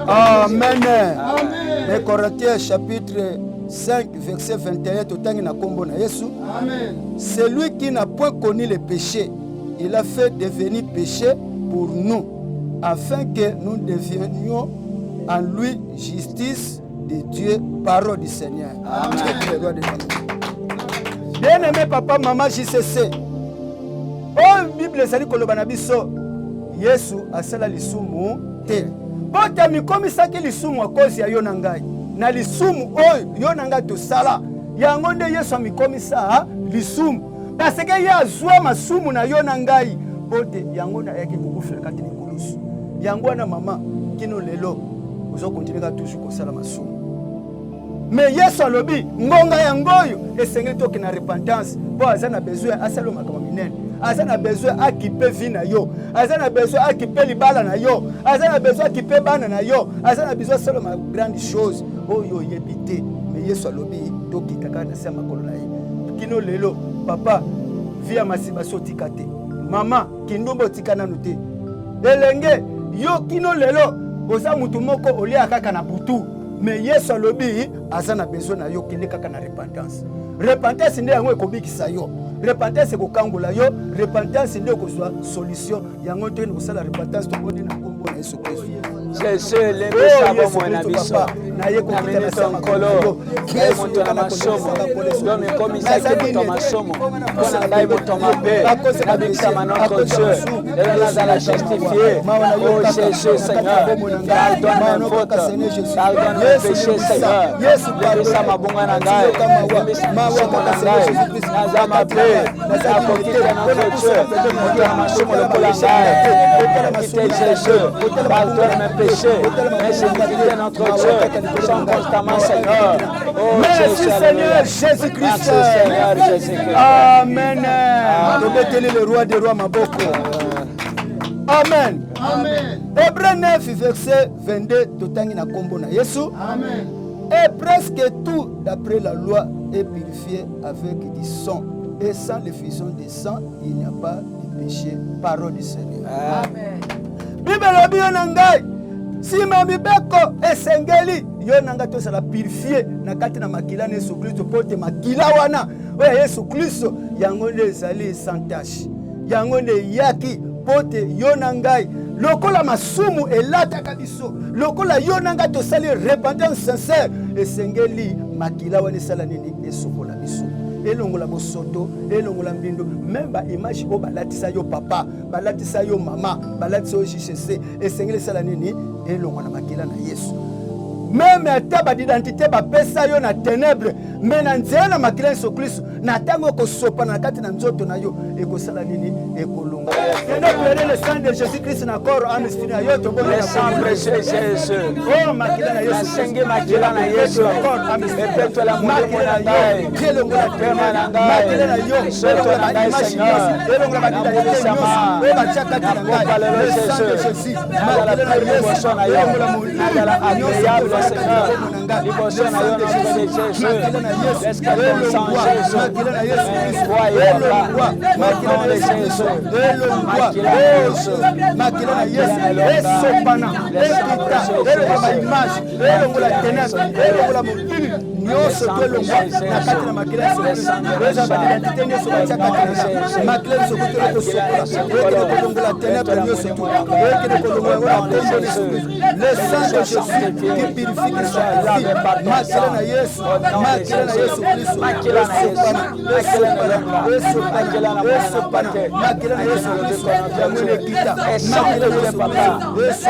Amen. Les Corinthiens chapitre 5 verset 21 totangi na kombo na Yesu. Amen. Celui qui n'a point connu le péché, il a fait devenir péché pour nous, afin que nous devenions en lui justice de Dieu, parole du Seigneur. Amen. Bien-aimé papa, maman, JCC. Oh, Bible ezali koloba na biso Yesu asala lisumu te. Bota mikomisaki lisumu akozi ya yo na ngai. Na lisumu oyo yo na ngai tosala. Yango nde Yesu amikomisa lisumu. Parce que ya azwa masumu na yo na ngai. Bote yango na yaki kokufela kati likulusu. Yango na mama kino lelo uzo continuer toujours kosala masumu. Mais Yesu alobi ngonga yango oyo esengeli toki na repentance. Bo azana besoin asalo makambo minene. Azana besoin akipe vie na yo. Azana besoin akipe libala na yo. Azana besoin akipe bana na yo. Azana besoin solo ma grande chose. Oyo yebite. Mais Yesu alobi toki kaka na sema makolo na ye. Kino lelo papa via masiba sotikate. Mama kindombo tikana nute. Elenge yo kino lelo oza mutu moko olia kaka na butu. Mais Yesu alobi azana besoin na yo kende kaka na repentance. Repentance nde yango ekobikisa yo. Repentance ekokangola yo. Repentance nde ekozwa solution. Yango te nosala repentance tokoni na kombo na Yesu Kristo. Jésus lembe sabo mwana biso. Na ye ko kitana sama kolo. Ngai moto na masomo. Domi komisa ke moto masomo. Kona ngai moto mabe. Na bikisa manoko Dieu. Et là la justifier. Oh Jésus Seigneur. Pardonne mes fautes. Pardonne mes péchés Seigneur. Lembe sama bunga na ngai. Lembe sama na ngai. Nazama pe. Na kokita na Dieu. Moto na masomo le kola ngai. Quitte Jésus. Pardonne mes péchés. Merci de notre Dieu. Sont constamment Seigneur. Oh, merci Seigneur Jésus-Christ. Merci Seigneur Jésus-Christ. Amen. Tobeteli le roi des rois maboko. Amen. Amen. Hébreux 9 verset 22 totangi na kombo na Yesu. Amen. Et presque tout d'après la loi est purifié avec du sang. Et sans l'effusion du sang, il n'y a pas de péché. Parole du Seigneur. Amen. Bible lobi yo na ngai. Sima mibeko esengeli yo nanga tosala purifier na kati na makila na Yesu Kristo pote makila wana oya Yesu Kristo yango nde ezali sans tache. Yango nde yaki pote yo na ngai lokola masumu elataka biso lokola yo nanga tosali repentance sincère esengeli makila wana esala nini esokola biso elongola bosoto elongola mbindo même ba image o balatisa yo papa balatisa yo mama balatisa yo JCC esengeli sala nini elongola makila na Yesu même ata ba identité ba pesa yo na ténèbres mais na nzela na makila Yesu Kristo na tango ko sopa na kati na nzoto na yo ekosala nini ekolonga ténèbres le sang de Jésus-Christ na corps âme esprit na yo to Le sang précieux Jésus. oh makila na Yesu Senge makila na Yesu. Epetwe la mungu na ngai. kelongola Pema na ngai. makila na yo Soto na ngai Seigneur. elongola ba identité nyonso e ba chaka kati na ngai le sang de Jésus makila na Yesu elongola Nagala agréable Seigneur. Liboso na yo nom de Jésus. Laisse que ton sang Jésus. Croyez papa. Nom de Jésus. Makila na Yesu. makila na Yesu esopana ekita elongola image elongola ténèbres elongola mokili nyonso tolongwa na kati na makila ya Yesu eza ba identité nyonso batia kati na makila ya Yesu kosokola ekele kolongola ténèbres nyonso tu ekele kolongola yango na kombo Yesu le sang de Jésus qui purifie que ça vie makila na Yesu Kristo makila na Yesu esopana makila na Yesu Kristo yango ekita makila na Yesu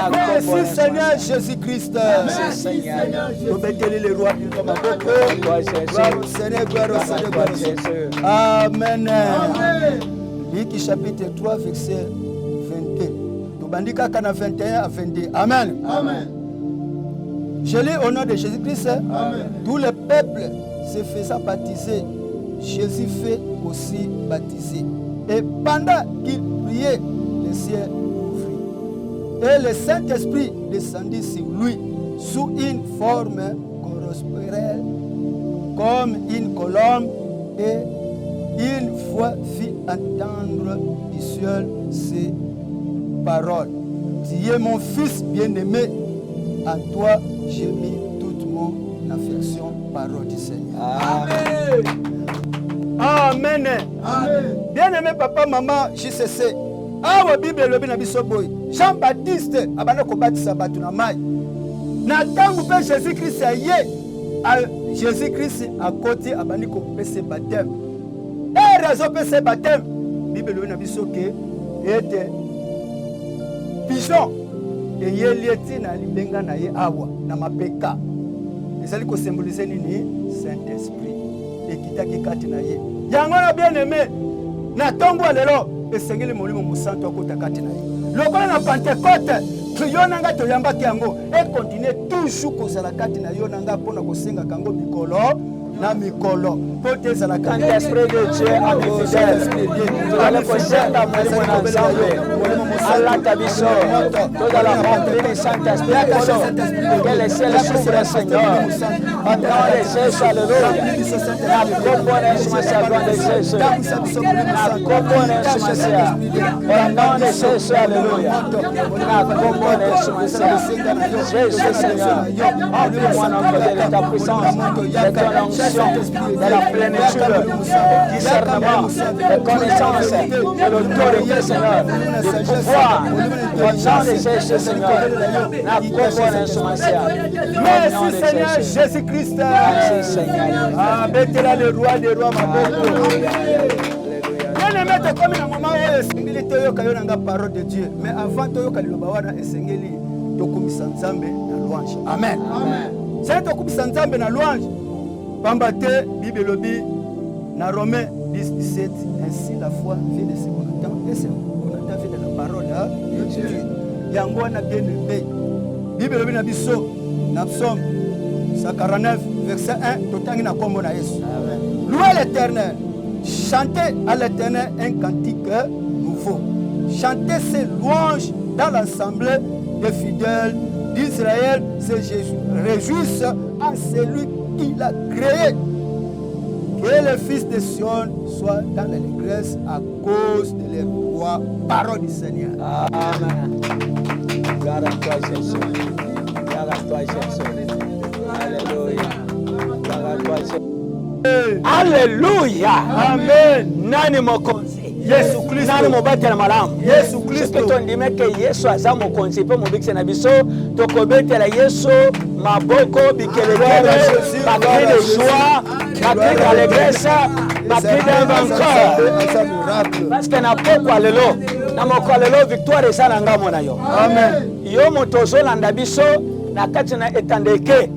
merci Seigneur Jésus-Christ. Obétez les rois du Seigneur, gloire au Seigneur. Amen. Luc chapitre 3 verset 22. Tobandika kana 21 à 22. Amen. Amen. Je lis au nom de Jésus-Christ. Amen. Tout le peuple se faisant baptiser, Jésus fait aussi baptiser. Et pendant qu'il priait, le ciel ouvrit. Et le Saint-Esprit descendit sur lui sous une forme corporelle, comme une colombe, et une voix fit entendre du ciel ces paroles. Tu es mon fils bien-aimé, en toi j'ai mis toute mon affection, parole du Seigneur. Amen. Amen. Amen. Bien-aimé papa, maman, JCC. Awa Bible lobi na biso boy. Jean-Baptiste abana ko batisa batu na mai. Na tangu pe Jésus-Christ aye. Jésus-Christ a côté abani ko pese baptême. Et raison pese baptême. Bible lobi na biso ke ete pigeon et yelieti na libenga na ye awa na mapeka. Ezali ko symboliser nini? Saint-Esprit. Ekitaki kati na ye. Yango na bien-aimé na tongo lelo esengeli molimo musantu akota kati na ye. Lokola na Pentecôte yo nanga toyambaki yango et continue toujours kozala kati na yo nanga pona kosenga kango mikolo na mikolo pote ezala kati L'Esprit de Dieu a mis fidèle. Tu allais possèder ta molimo na ensemble. Allah tabiso. Tu dois la remplir du Saint-Esprit. Que le ciel s'ouvre, Seigneur. Au nom de Jésus, alléluia. Na compone sumasa gloire de Jésus. Na compone sumasa. Au nom de Jésus, alléluia. Na compone sumasa. Jésus, Seigneur. Remplis-moi de ta puissance, de ton onction, de la plénitude, du discernement, de connaissance, de l'autorité, Seigneur, du pouvoir. Au nom de Jésus, Seigneur. Na compone sumasa. Merci Seigneur Jésus-Christ. Merci Seigneur. Ah, Betela le roi des rois, ma belle. Bien-aimé, tu comme un moment où esengeli toyoka yo nanga parole de Dieu. Mais avant toyoka liloba wana esengeli tokumisa Nzambe na louange. Amen. Amen. C'est tokumisa Nzambe na louange. Pamba te Bible lobi na Romains 10:17. Ainsi la foi vient de ce qu'on entend et ce qu'on entend vient de la parole de Dieu. Yango wana bien-aimé. Bible lobi na biso na Psaume 149 verset 1 totangi na kombo na Yesu. Louez l'Éternel. Chantez à l'Éternel un cantique nouveau. Chantez ses louanges dans l'assemblée des fidèles d'Israël. Se réjouissent à celui qui l'a créé. Que le fils de Sion soit dans l'allégresse à cause de leur roi. Parole du Seigneur. Amen. Gloire à toi, Jésus. Gloire à toi, Jésus. Alléluia. Gloire à toi, Jésus. Alléluia. Amen. Nani mokonzi. Yesu Kristo. Nani mobatela malamu. Yesu Kristo. Tondime ke Yesu aza mokonzi pe mobikisa na biso tokobetela Yesu maboko bikelekele bakri de joie bakri d'allégresse bakri d'un vainqueur. Parce que na pokwa lelo na mokwa lelo victoire eza na ngamo na yo. Amen. Yo moto ozolanda biso na kati na etandeke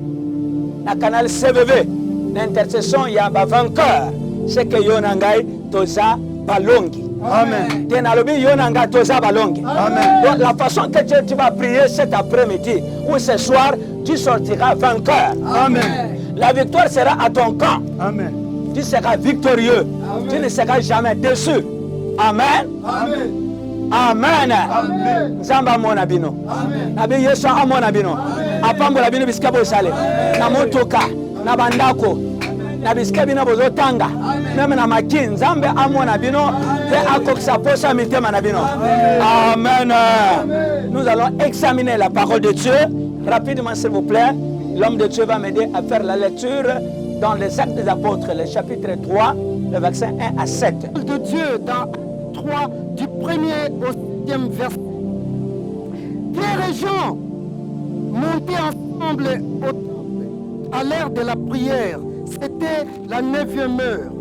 na canal CVV na intercession ya ba vainqueur c'est que yo na ngai toza balongi. Amen. Tenalobi yo na ngai toza balongi. Amen. Donc, la façon que tu vas prier cet après-midi ou ce soir, tu sortiras vainqueur. Amen. La victoire sera à ton camp. Amen. Tu seras victorieux. Amen. Tu ne seras jamais déçu. Amen. Amen. Amen. Amen. Zamba mona bino. Amen. Nabi Yesu amona bino. Apambola bino bisika bosale. Na motoka, na bandako, na bisika bino bozotanga. Même na maki Nzambe amona bino pe akokisa posa mitema na bino. Amen. Nous allons examiner la parole de Dieu rapidement s'il vous plaît. L'homme de Dieu va m'aider à faire la lecture dans les Actes des Apôtres, le chapitre 3, le verset 1 à 7. La parole de Dieu dans 3 du 1er au 7e verset. Pierre et Jean montaient ensemble au temple à l'heure de la prière. C'était la 9e heure.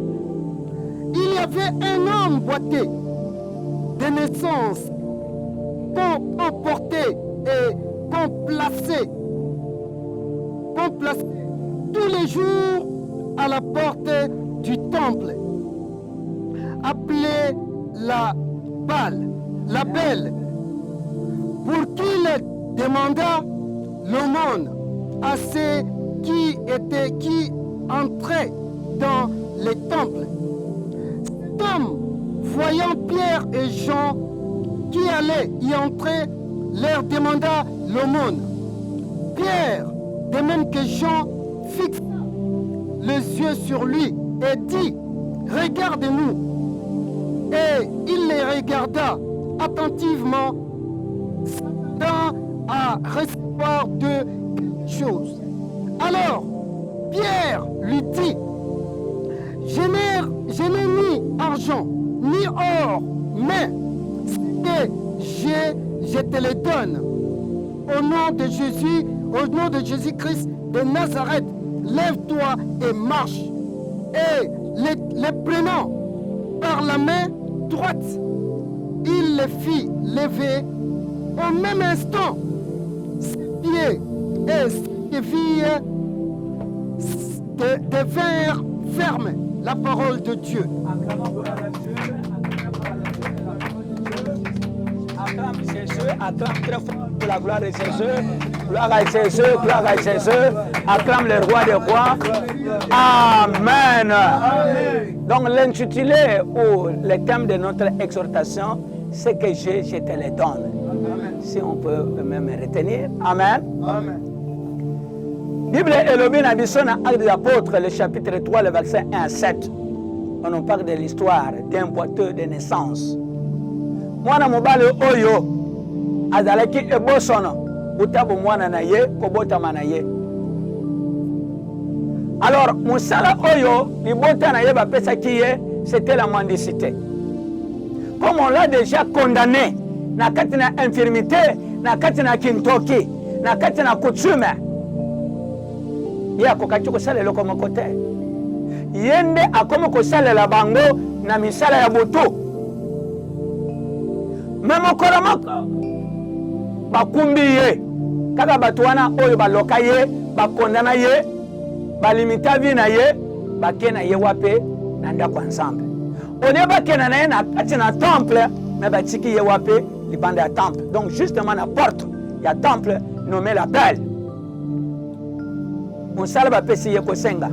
Il y avait un homme boité de naissance, comporté et complacé tous les jours à la porte du temple, appelé la Belle, pour qu'il demanda l'aumône à ceux qui entraient dans les temples. Cet homme, voyant Pierre et Jean qui allaient y entrer, leur demanda l'aumône. Pierre, de même que Jean, fixa les yeux sur lui et dit regarde-nous. Et il les regarda attentivement, s'attendant à recevoir de quelque chose. Alors, Pierre lui dit, je n'ai ni argent, ni or, mais ce que je te le donne. Au nom de Jésus-Christ de Nazareth, lève-toi et marche. Et les prenant par la main droite, il les fit lever. Au même instant, ses pieds et ses chevilles devinrent fermes. La parole de Dieu. Acclame Jésus, acclame très fort pour la gloire de Jésus. Gloire à Jésus, gloire à Jésus. Acclame le roi des rois. Amen. Donc l'intitulé ou le thème de notre exhortation, c'est que je te le donne. Si on peut même retenir. Amen. Amen. Bible Elohim Abisson à Actes des Apôtres, le chapitre 3, le verset 1 à 7. On nous parle de l'histoire d'un boiteux de naissance. Mwana mobali oyo azalaki ebosono utabu mwana na ye kobotama na ye. Alors musala oyo libota na ye bapesaki ye, c'était la mendicité. Comme on l'a déjà condamné na kati na infirmité, na kati na kintoki, na kati na coutume, ye akokaki kosalela moko te. Ye nde akomi kosalela bango na misala ya butu. Même okolo moko bakumbi ye kaka bato wana oyo baloka ye, bakondana ye, balimita vi na ye, bake na ye wape na ndako ensemble. Olie bakena na ye na kati na temple, mais batiki ye wape libanda ya temple. Donc justement na porte ya temple nommé la belle. Mosala bapesi ye kosenga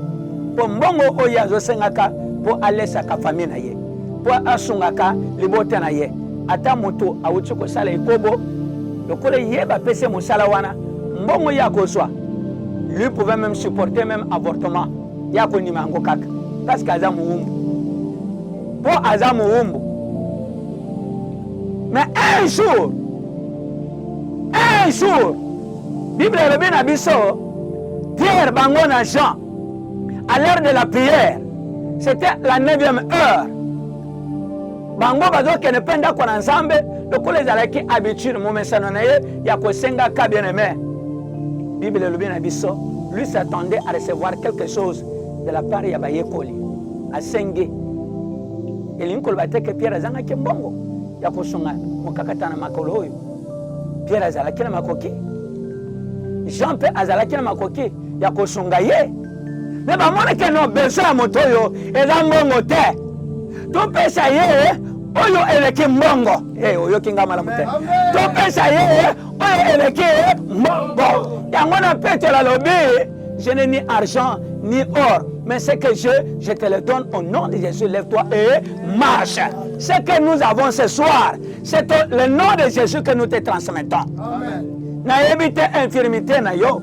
po mbongo oyo azosengaka po alesaka famille na ye, po asungaka libota na ye. Ata moto awuti kosala ikobo lokola ye bapesi mosala wana mbongo ya kozwa. Lui pouvait même supporter même avortement ya konima ngo kaka parce que aza muumbu po aza muumbu. Mais un jour Bible elobi na biso Pierre bango na Jean à l'heure de la prière, c'était la 9e heure. Bango bazo kene penda kwa nzambe lokola ezalaki habitude momesano na ye ya kosenga ka bien-aimé. Bible elobi na biso lui s'attendait à recevoir quelque chose de la part ya bayekoli asenge elinkolo bateke Pierre azangaki mbongo ya kosunga mokakatana makolo oyo. Pierre azalaki na makoki, Jean pe azalaki na makoki ya kosunga ye, mais bamoneke no besoin ya moto oyo eza mbongo te. Topesa ye oyo eleki mbongo. Oyo kinga malamu te. Topesa ye oyo eleki mbongo. Yango na Petro alobi, je n'ai ni argent ni or, mais ce que je te le donne au nom de Jésus. Lève-toi et marche. Ce que nous avons ce soir, c'est le nom de Jésus que nous te transmettons. Amen. Na éviter infirmité na yo.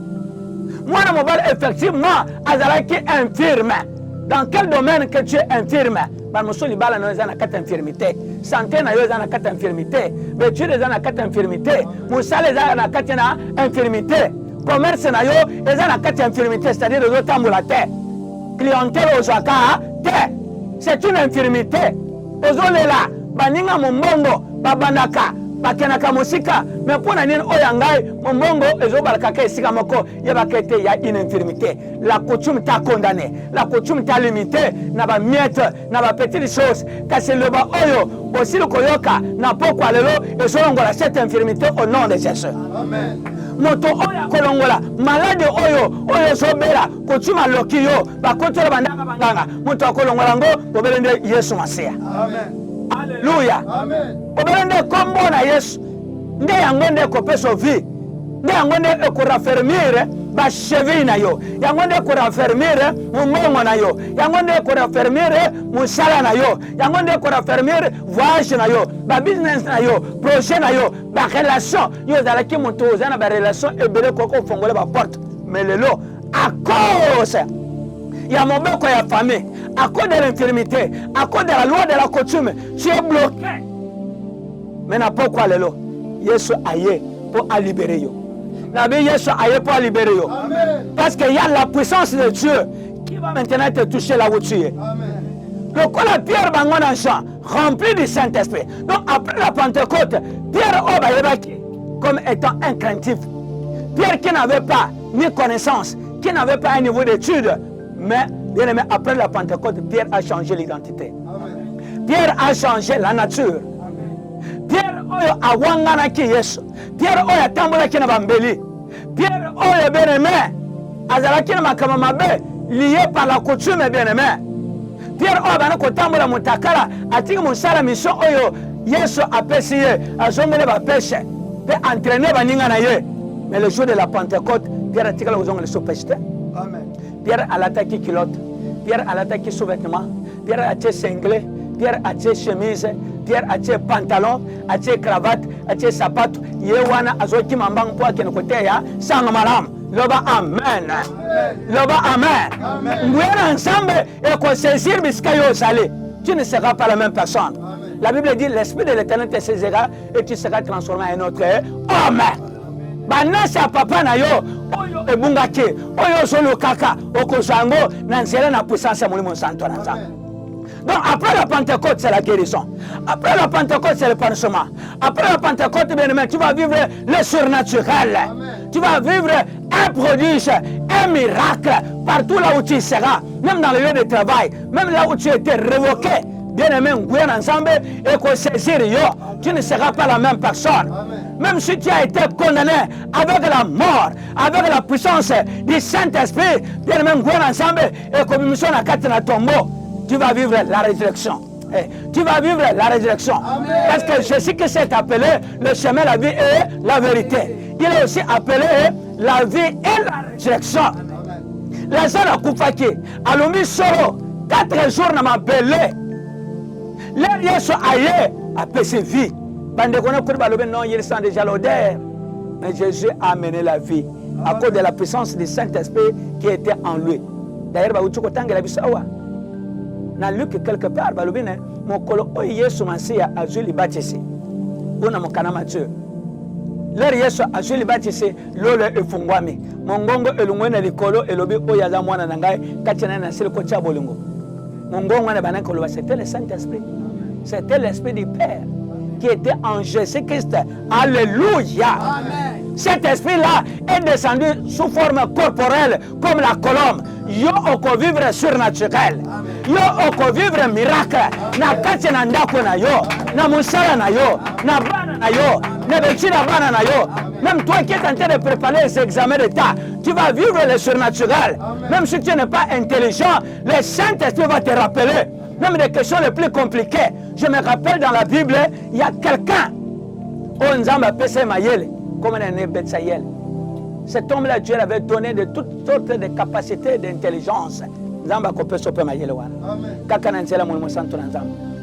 Moi na mobile effectivement azalaki infirme. Dans quel domaine que tu es infirme? Bamusoli bala no ezana kata infirmité. Santé na yo ezana kata infirmité. Bétude ezana kata infirmité. Musale ezana kata na infirmité. Commerce na yo ezana kata infirmité, c'est-à-dire les autres tambola te. Clientèle ozaka te. C'est une infirmité. Ozolela baninga mombongo babandaka bakenaka musika, mais pour nani oyangai mombongo ezobalaka ke sika moko yebakete ya une infirmité. La coutume t'a condamné, la coutume t'a limité na ba miette na ba petites choses kasi le ba oyo aussi le koyoka na pokwa lelo ezolongola cette infirmité au nom de Jésus. Amen. Moto oyo kolongola malade oyo sobela kotuma loki yo bakotola bandanga banganga moto akolongola ngo bobelende Yesu Masia. Amen. Alléluia. Amen. Bobelende kombo na Yesu nde yango nde kopeso vie, nde yango nde ekoraffermire bacheville na yo, yango nde ekoraffermire mumongo na yo, yango nde ekoraffermire musala na yo, yango nde ekoraffermire voyage na yo, ba business na yo, projet na yo, ba relation yo ezalaki moto oza na ba relation ebele koko ofongole ba porte. Mais lelo à cause il y a mon bec, il y a famille. À cause de l'infirmité, à cause de la loi de la coutume, tu es bloqué. Maintenant, pourquoi le lot? Yesu aye pour libérer yo. Nabi Yesu aye pour libérer yo. Parce qu'il y a la puissance de Dieu qui va maintenant te toucher là où tu es. Donc, quand la pierre bangon en champ, remplie du Saint-Esprit. Donc, après la Pentecôte, Pierre Obayebaki, comme étant incraintif. Pierre qui n'avait pas ni connaissance, qui n'avait pas un niveau d'étude, mais bien aimé, après la Pentecôte, Pierre a changé l'identité. Pierre a changé la nature. Pierre oyo awangana ki Yesu. Pierre oyo atambola ki na bambeli. Pierre oyo bien aimé, azalaki na makama mabe lié par la coutume bien aimé. Pierre oyo bana kotambola mutakala atiki musala mission oyo Yesu apesi ye azongele ba pêche pe entraîner baninga na ye. Mais le jour de la Pentecôte, Pierre atika la ozongele so pêche. Amen. Pierre alataki culotte, Pierre alataki sous-vêtements, Pierre atie singlet, Pierre atie chemise, Pierre atie pantalon, atie cravate, atie sapato, yewana azoki mambang po akene kote ya sanga malam. Loba amen. Loba amen. Ngwena ensemble et qu'on saisir biskayo salé. Tu ne seras pas la même personne. Amen. La Bible dit l'esprit de l'Éternel te saisira et tu seras transformé en un autre homme. Banasa papa na yo oyo ebungaki oyo solo kaka okozango na nzela na puissance ya Molimo Santo na Nzambe. Donc après la Pentecôte, c'est la guérison. Après la Pentecôte, c'est le panachement. Après la Pentecôte, bien aimé, tu vas vivre le surnaturel. Amen. Tu vas vivre un prodige, un miracle partout là où tu seras, même dans le lieu de travail, même là où tu étais révoqué. Bien aimé, ensemble et qu'on saisir yo, tu ne seras pas la même personne. Amen. Même si tu as été condamné avec la mort, avec la puissance du Saint-Esprit, bien aimé, ensemble et qu'on mission à quatre na tombeau. Tu vas vivre la résurrection. Tu vas vivre la résurrection. Amen. Parce que Jésus qui s'est appelé le chemin, la vie et la vérité. Il est aussi appelé la vie et la résurrection. Lazare a koufaki. Alomi soro. 4 jours n'a m'appelé. L'air Yesu aye a péché vie. Bande kono kuri balobe non, il sent déjà l'odeur. Mais Jésus a amené la vie à cause de la puissance du Saint-Esprit qui était en lui. D'ailleurs, ba utuko tangela bisawa. Na Luc quelque part balobine mokolo oyo Yesu Masiya azwi libatisi una mokana Mathieu lero Yesu azwi libatisi lolo efungwami mongongo elungwena likolo elobi oyo aza mwana na ngai kati na sili ko tia bolingo mongongo na banaka loba c'était le Saint-Esprit, c'était l'Esprit du Père qui était en Jésus-Christ. Alléluia. Amen. Cet esprit-là est descendu sous forme corporelle comme la colombe. Yo oko vivre surnaturel. Yo oko vivre miracle. Na kati na ndako na yo, na musala na yo, na bana na yo, na beti na bana na yo. Même toi qui es en train de préparer les examens d'État, tu vas vivre le surnaturel. Amen. Même si tu n'es pas intelligent, le Saint-Esprit va te rappeler. Même des questions les plus compliquées. Je me rappelle dans la Bible, il y a quelqu'un, comme un Betsaïel. Cet homme-là, Dieu l'avait donné de toutes sortes de capacités d'intelligence.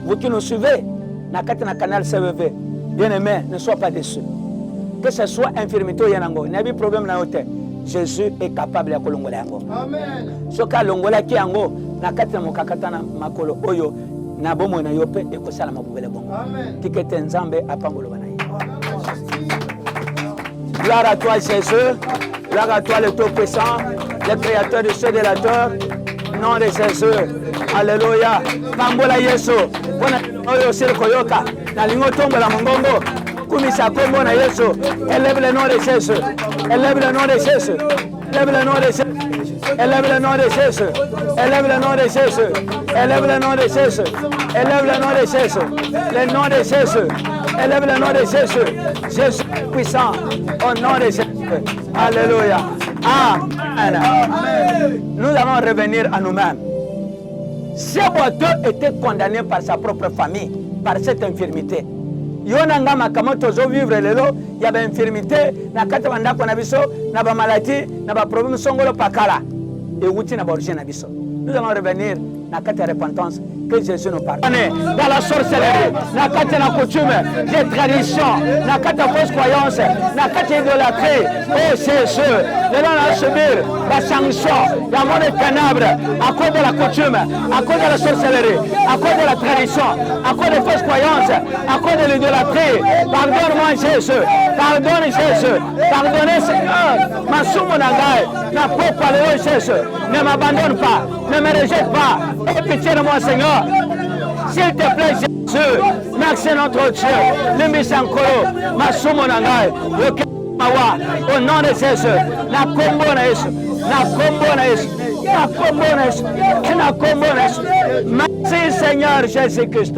Vous qui nous suivez, dans le canal CVV, bien aimé, ne sois pas déçus. Que ce soit infirmité ou yanango, il n'y a pas de problème dans l'hôtel. Jésus est capable de kolongola yango. Amen. Ce cas longola ki yango na kati na mokakata na makolo oyo na bomo na yope e kosala mabubele bongo. Amen. Tikete nzambe apangolo bana ye. Gloire à toi Jésus, gloire à toi le Tout-Puissant, le Créateur du ciel et de la terre. Nom de Jésus. Alléluia. Pambola Yesu. Bona oyo sir koyoka na lingo tombola mongongo. Kumisa kombo na Yesu. Élève le nom de Jésus. Élève le nom de Jésus. Élève le nom de Jésus. Élève le nom de Jésus. Élève le nom de Jésus. Élève le nom de Jésus. Élève le nom de Jésus. Le nom de Jésus. Élève le nom de Jésus. Jésus puissant. Au nom de Jésus. Alléluia. Amen. Nous allons revenir à nous-mêmes. Ce boiteux était condamné par sa propre famille, par cette infirmité. Yonanga makamoto zo vivre lelo ya ba infirmité na kata bandako na biso na ba maladie na ba problème songolo pakala et wuti na ba origine na biso. Nous allons revenir na kata repentance Que Jésus nous pardonne. Dans la sorcellerie, na kati na coutume, des traditions, na kati na fausse croyance, na kati idolâtrie. Oh Jésus, nous allons subir la sanction, la mort des ténèbres, à cause de la coutume, à cause de la sorcellerie, à cause de la tradition, à cause des fausses croyances, à cause de l'idolâtrie. Pardonne-moi Jésus, pardonne Jésus, pardonnez Seigneur. Ma soumo nangai, na popa le Jésus, ne m'abandonne pas, ne me rejette pas. Aie pitié de moi Seigneur. S'il te plaît Jésus, merci notre Dieu. Le misankolo, ma soumo nangai, au nom de Jésus, na kombo na Yesu, na kombo na Yesu, na kombo na Yesu, na kombo na Yesu. Merci Seigneur Jésus-Christ.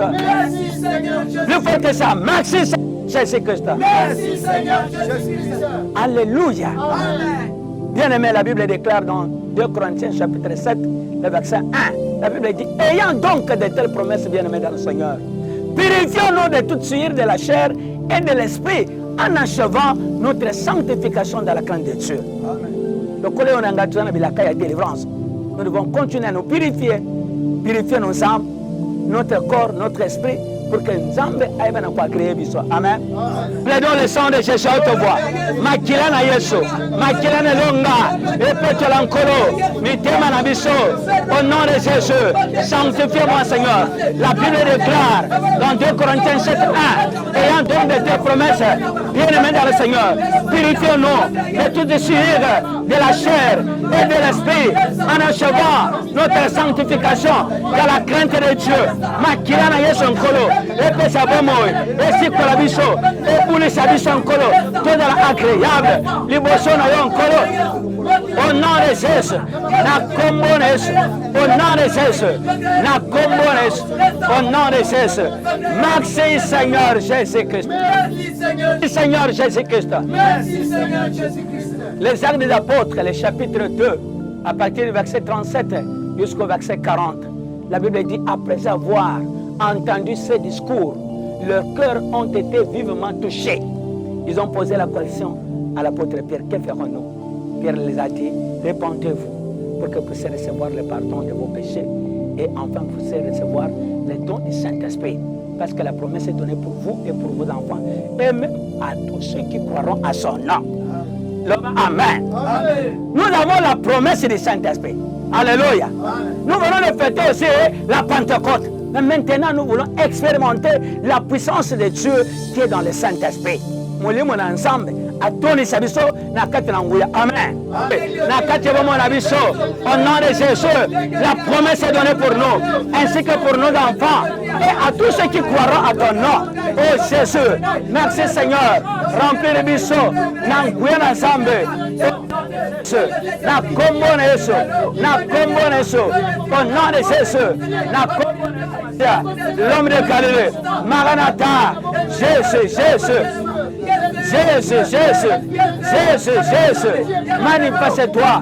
Plus fort que ça, merci Jésus-Christ. Merci Seigneur Jésus-Christ. Alléluia. Bien-aimé, la Bible déclare dans 2 Corinthiens chapitre 7, le verset 1, la Bible dit, ayant donc de telles promesses, bien-aimés dans le Seigneur, purifions-nous de toute souillure de la chair et de l'esprit, en achevant notre sanctification dans la crainte de Dieu. Nous devons continuer à nous purifier nos âmes, notre corps, notre esprit, pour que nous ayons pas créer biso. Amen. Plaidons le sang de Jésus à haute voix. Makila na Yesu, makila na longa, epete l'ankolo, mitema na biso. Au nom de Jésus, sanctifie-moi Seigneur. La Bible déclare dans 2 Corinthiens 7, 1, ayant donc de tes promesses, bien-aimés dans le Seigneur, purifions-nous de toute souillure de la chair et de l'esprit, en achevant notre sanctification dans la crainte de Dieu. Makila na Yesu nkolo. Et que ça va mourir, et si pour la biso, et pour les services en colo, tout dans l'agréable, les boissons en colo, au nom de Jésus, la combones, au nom de Jésus, la combones, au nom de Jésus. Merci Seigneur Jésus-Christ. Merci Seigneur Jésus-Christ. Merci Seigneur Jésus-Christ. Les Actes des Apôtres, le chapitre 2, à partir du verset 37 jusqu'au verset 40, la Bible dit, après avoir entendu ces discours, leurs cœurs ont été vivement touchés. Ils ont posé la question à l'apôtre Pierre, que ferons-nous? Pierre les a dit, répentez-vous pour que vous puissiez recevoir le pardon de vos péchés et enfin vous puissiez recevoir les dons du Saint-Esprit. Parce que la promesse est donnée pour vous et pour vos enfants et même à tous ceux qui croiront à son nom. Amen. Amen. Nous avons la promesse du Saint-Esprit. Alléluia. Amen. Nous voulons le fêter aussi la Pentecôte. Mais maintenant, nous voulons expérimenter la puissance de Dieu qui est dans le Saint-Esprit. Nous sommes ensemble. Amen. Au nom de Jésus, la promesse est donnée pour nous, ainsi que pour nos enfants, et à tous ceux qui croiront à ton nom. Oh Jésus, merci Seigneur. Remplis le biseau, n'enguien ensemble. Na kombo na Yesu, au nom de Jésus, na kombo na l'homme de Galilée, Maranatha, Jésus, manifeste-toi,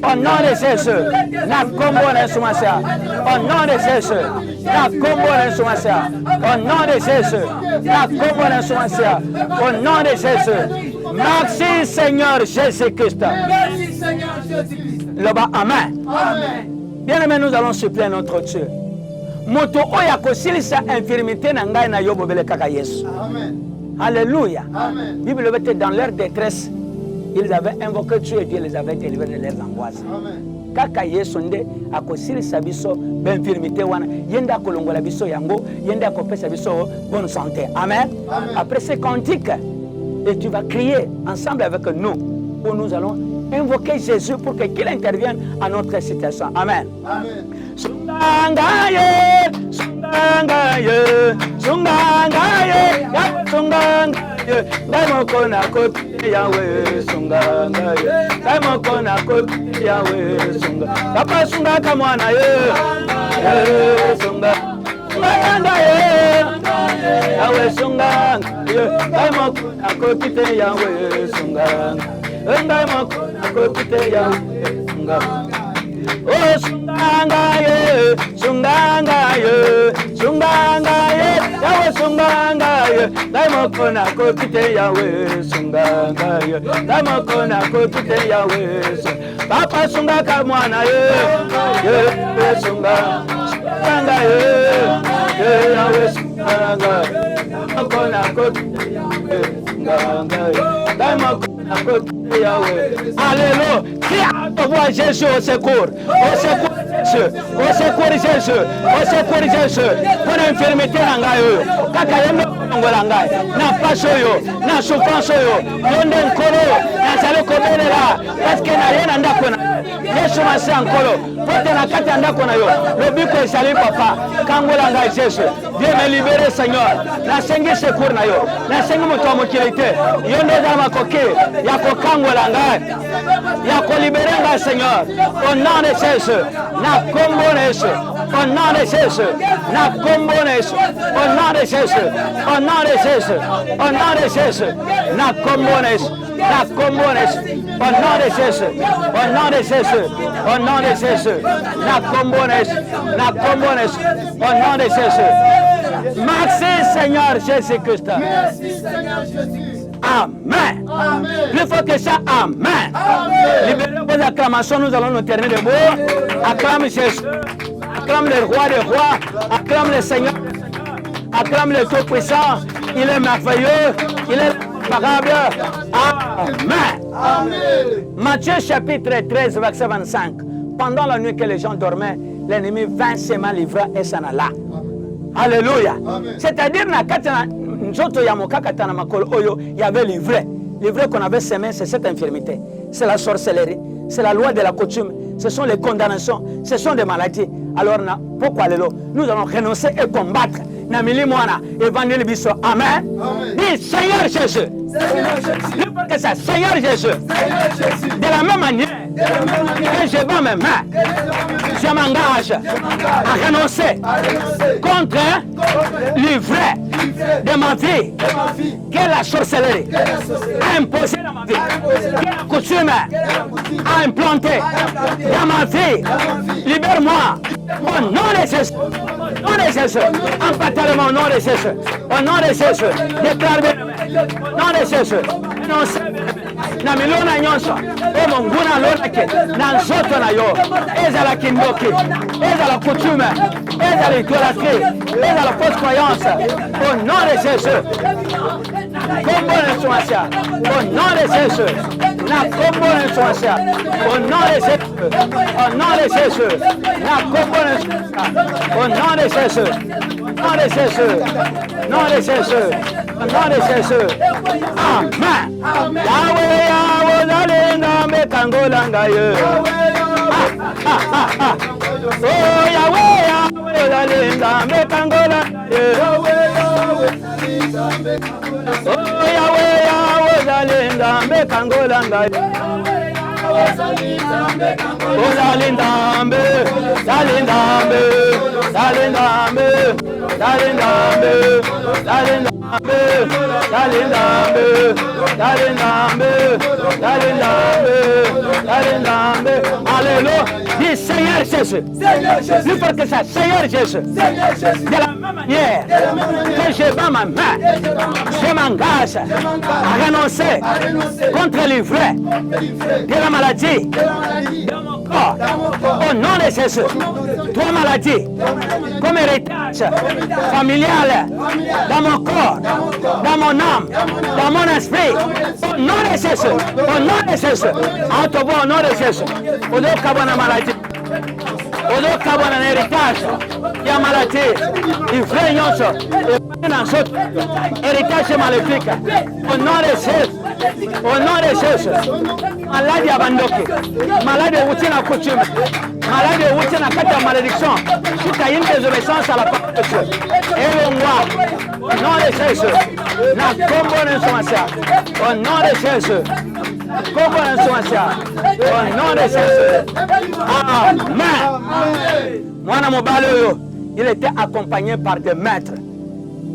au nom de Jésus, na kombo na Yesu, au nom de Jésus, na kombo na Yesu, au nom de Jésus, na kombo na Yesu, au nom de Jésus. Merci Seigneur Jésus-Christ. Merci Seigneur Jésus-Christ. Là-bas, amen. Amen. Bien-aimés, nous allons supplier notre Dieu. Moto oya kosilisa infirmité na ngai na yobo bele kaka Yesu. Amen. Alléluia. Amen. Bible était dans leur détresse. Ils avaient invoqué Dieu et Dieu les avait délivrés de leurs angoisses. Amen. Kaka Yesu nde akosilisa biso b'infirmité wana yenda kolongola biso yango yenda akopesa biso bonne santé. Amen. Amen. Après ces cantiques, et tu vas crier ensemble avec nous où nous allons invoquer Jésus pour qu'il intervienne à notre situation. Amen. Amen. Sungangaye, sungangaye, sungangaye, sungangaye, daimoko na kopi Yahweh, sungangaye, daimoko na kopi Yahweh, sunga. Papa sunga kamwana ye, sunga. Sungangaye, Yahweh sunga, daimoko na kopi Yahweh, sunga. Daimoko na kopi Yahweh, sunga. Oh sungangaye, sungangaye, sungangaye, Yahweh sungangaye, daimoko na kopite Yahweh sungangaye, daimoko na kopite Yahweh. Papa sunga kamwana ye, sunga. Alléluia. Crie à voix Jésus au secours. Au secours Jésus. Au secours Jésus. Au secours Jésus. Pour l'infirmité nangayo. Kaka yembe ngolanga. Na pasoyo, na souffranceyo. Yonde nkolo, na sale kobelela. Parce que na yena ndakona. Yesu masi ankolo. Pote na kati andako na yo. Le biko esali papa. Kangolanga Jésus. Dieu me libérer Seigneur. Na sengi secours na yo. Na sengi moto wa mokilite. Yonde za makoke. Ya kokangolanga. Ya koliberenga Seigneur. Au nom de Jésus. Na kombo na Yesu. Au nom de Jésus. Na kombo na Yesu. Au nom de Jésus. Au nom de Jésus. Au nom de Jésus. Na kombo na Yesu. Na kombo na Yesu. Au nom de Jésus. Au nom de Jésus. Au nom de Jésus. Na kombo na Yesu. Na kombo na Yesu. Au nom de Jésus. Merci Seigneur Jésus-Christ. Merci Seigneur Jésus. Amen. Amen. Plus fort que ça, Amen. Libérez vos acclamations, nous allons nous terminer de mots. Acclame Jésus. Acclame le roi des rois. Acclame le Seigneur. Acclame le Tout-Puissant. Il est merveilleux. Il est imparable. Amen. Amen. Matthieu chapitre 13, verset 25. Pendant la nuit que les gens dormaient, l'ennemi vint s'aimer livra et s'en alla. Alléluia. C'est-à-dire, il y avait l'ivraie. L'ivraie qu'on avait semé, c'est cette infirmité. C'est la sorcellerie. C'est la loi de la coutume. Ce sont les condamnations. Ce sont des maladies. Alors, pourquoi nous allons renoncer et combattre. Amen. Dis Seigneur Jésus. Seigneur Jésus. De la même manière que je bats mes mains, je m'engage à renoncer contre l'ivraie de ma vie, que la sorcellerie a imposé dans ma vie, que la coutume a implanté dans ma vie. Libère-moi au nom de Jésus. Au nom de Jésus. Empatalement au nom de Jésus. Au nom de Jésus. Déclare-moi. Au nom de Jésus. Na milona nyonso o monguna lonake na nzoto na yo ezala kindoki ezala coutume ezala idolâtrie ezala fausse croyance au nom de Jésus. Kombo na soasia au nom de Jésus. Na kombo na soasia au nom de Jésus. Au nom de Jésus. Na kombo na soasia au nom de Jésus. Nom de Jésus. Nom de Jésus. Nom de Jésus. Amen. Yahweh, Yahweh, Zalinga, Mekangola Ngaye. Oh, Yahweh, Yahweh, Zalinga, Mekangola Ngaye. Oh, Yahweh, Yahweh, Zalinga, Mekangola Ngaye. Oh, Zalindambe, Zalindambe, Zalindambe, Zalindambe, Zalindambe, Zalindambe, Zalindambe, Zalindambe, Zalindambe. Alléluia. Dis Seigneur Jésus. Plus fort que ça, Seigneur Jésus. De la même manière que je bats ma main, je m'engage à renoncer contre l'ivraie de la maladie dans mon corps. Au nom de Jésus. Toi, maladie, comme héritage familial dans mon corps, dans mon âme, dans mon esprit. Au nom de Jésus. Au nom de Jésus. En te voit au nom de Jésus. Au nom de maladie. Au nom de héritage. Il y a maladie. Il fait un héritage maléfique. Au nom de Jésus. Au nom de Jésus. Maladie abandoki. Maladie routine coutume. Maladie routine à malédiction. Tout a une désobéissance à la parole de Dieu. Et le moi. Au nom de Jésus. Na kombo n'insomasia. Au nom de Jésus. Kombo n'insomasia. Au nom de Jésus. Amen. Mwana mobali oyo, il était accompagné par des maîtres.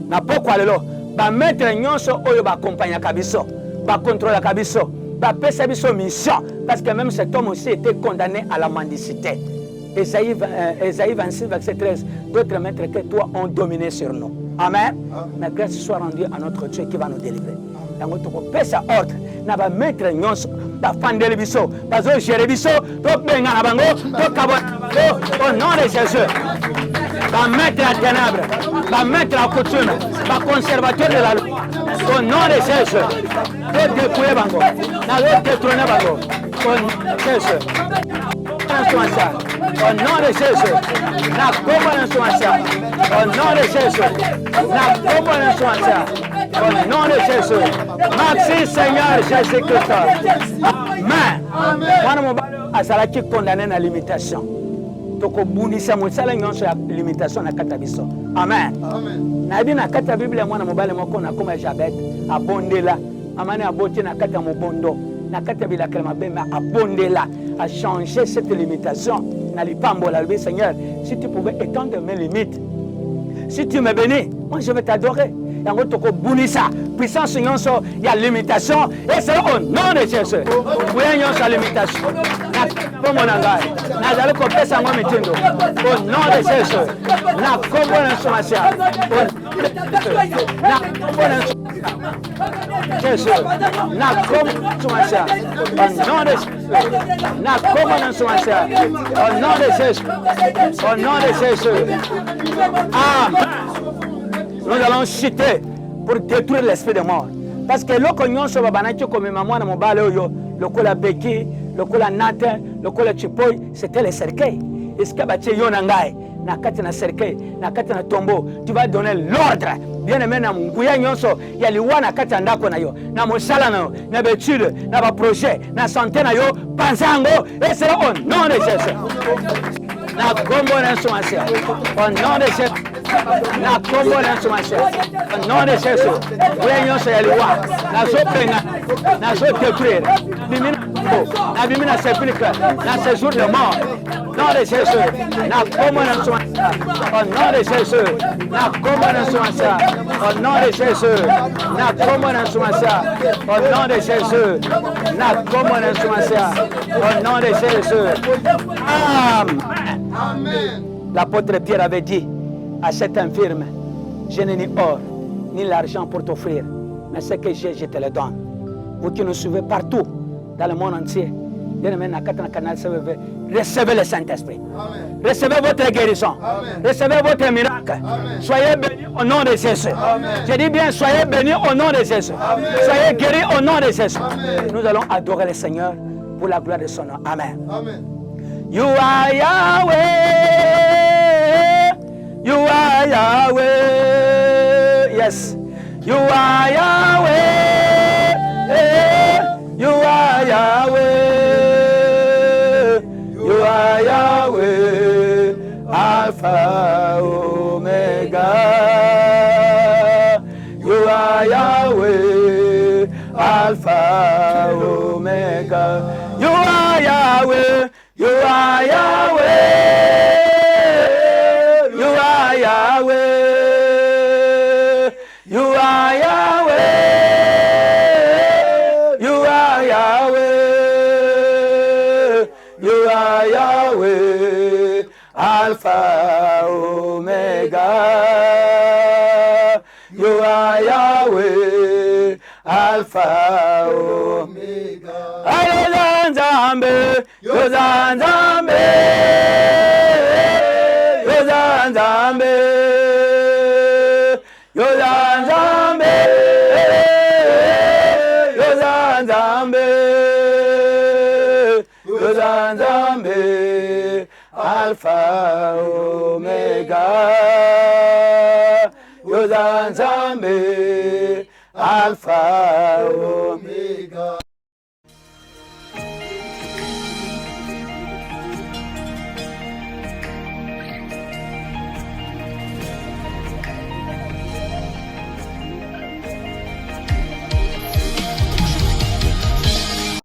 Na pourquoi lelo? Ba maître nyonso oyo ba accompagner kabiso, ba contrôler kabiso, ba pesa biso mission parce que même cet homme aussi était condamné à la mendicité. Ésaïe 26 verset 13. D'autres maîtres que toi ont dominé sur nous. Amen. La grâce soit rendue à notre Dieu qui va nous délivrer. Yango toko pesa ordre na ba maître nyonso ba fandeli biso bazo gérer biso to benga na bango to kabona na bango au nom de Jésus. va maître à ténèbres, va maître à coutume, va conservateur de la loi. Au nom de Jésus, tout détruire bango, na l'autre détrôner bango. Au nom de Jésus, au nom de Jésus, na combo l'insoumission. Au nom de Jésus, na combo l'insoumission. Au nom de Jésus, merci Seigneur Jésus-Christ. Amen. Mwana mobali azalaki condamné na limitation. Tokobunisa mosala nyonso ya limitation na kata biso. Amen. Na bi na kata Biblia mwana mobali moko na koma Jabet abondela amane abote na kata mobondo na kata bilakela mabemba abondela a changer cette limitation na lipambola le Seigneur si tu pouvais étendre mes limites si tu me bénis moi je vais t'adorer yango tokobunisa puissance nyonso ya limitation et c'est au nom de Jésus kuya nyonso ya limitation na kombo na ngai nazali kopesa ngo mitindo au nom de Jésus na kombo na somasia na kombo na Jésus na kombo na somasia au nom de Jésus na kombo na somasia au nom de Jésus au nom de Jésus. Amen. Nous allons chuter pour détruire l'esprit de mort. Parce que loko nyonso babanaki komema mwana mobale oyo lokola beki, lokola nate, lokola chipoi, c'était le cercueil. Est-ce que batie yo na ngai na kati na cercueil, na kati na tombeau, tu vas donner l'ordre. Bien aimé na nguya nyonso ya liwa na kati ndako na yo, na mosala na yo, na betude, na ba projet, na santé na yo, panzango et c'est au nom de Jésus. Na kombo na somasia. Au nom de Jésus. Na kombo na somasia. Au nom de Jésus. Réunion sur la loi. Na zopenga. Na zotétruire. Na bimina sépulcre. Na séjour de mort. Au nom de Jésus. Na kombo na somasia. Au nom de Jésus. Na kombo na somasia. Au nom de Jésus. Na kombo na somasia. Au nom de Jésus. Na kombo na somasia. Au nom de Jésus. Amen. Amen. L'apôtre Pierre avait dit à cet infirme, je n'ai ni or ni l'argent pour t'offrir, mais ce que j'ai, je te le donne. Vous qui nous suivez partout dans le monde entier, recevez le Saint-Esprit. Recevez votre guérison. Amen. Recevez votre miracle. Amen. Soyez bénis au nom de Jésus. Amen. Je dis bien, soyez bénis au nom de Jésus. Amen. Soyez guéris au nom de Jésus. Amen. Nous allons adorer le Seigneur pour la gloire de son nom. Amen. Amen. You are Yahweh, you are Yahweh, yes, you are Yahweh, you are Yahweh, you are Yahweh, Alpha, Omega, you are Yahweh, Alpha, Omega, you are Yahweh. You are Yahweh, you are Yahweh, you are Yahweh, you are Yahweh, you are Yahweh, Alpha, Omega, you are Yahweh, Alpha, Omega. Yozanzambe, Yozanzambe, Yozanzambe, Yozanzambe, Yozanzambe, Yozanzambe, Alpha, Omega, Yozanzambe, Alpha, Omega.